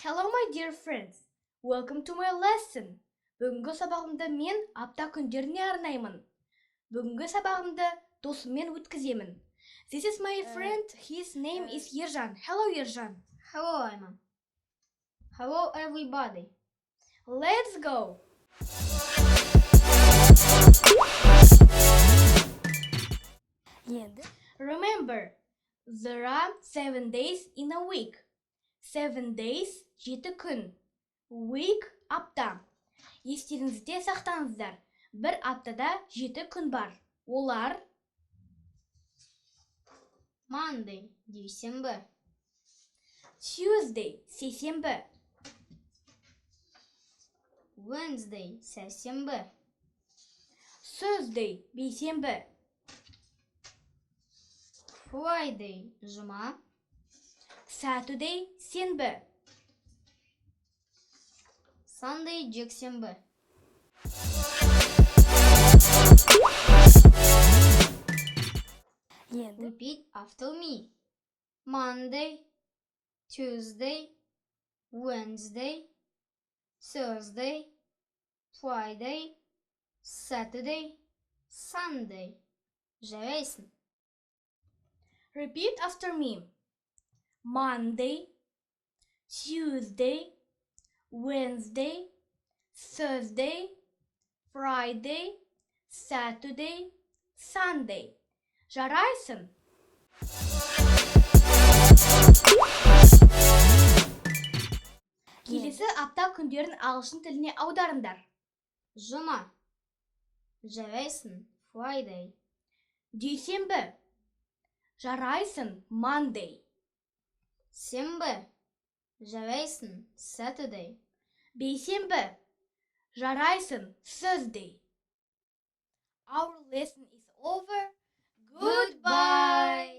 Hello my dear friends, welcome to my lesson. Бүгінгі сабағымды мен апта күндеріне арнаймын. Бүгінгі сабағымды досыммен өткіземін. This is my friend, his name is Ержан. Hello Ержан. Hello Айман. Hello everybody. Let's go. Remember, there are 7 days in a week. 7 days 7 күн. Week апта. Естеріңізде сақтаңыздар. Бір аптада 7 күн бар. Олар Monday, дүйсенбі. Tuesday, сейсенбі. Wednesday, сәрсенбі. Thursday, бейсенбі. Friday, жұма. Saturday, сенбі. Sunday, жексенбі. Repeat after me. Monday, Tuesday, Wednesday, Thursday, Friday, Saturday, Sunday. Жарайсың. Repeat after me. Monday, Tuesday, Wednesday, Thursday, Friday, Saturday, Sunday. Жарайсың. Келесі апта күндерін ағылшын тіліне аударыңдар. Жұма. Жарайсың. Friday. Дүйсенбі. Жарайсың. Monday. Сенбі. Жарайсың. Saturday. Бейсенбі. Жарайсың. Thursday. Our lesson is over. Goodbye.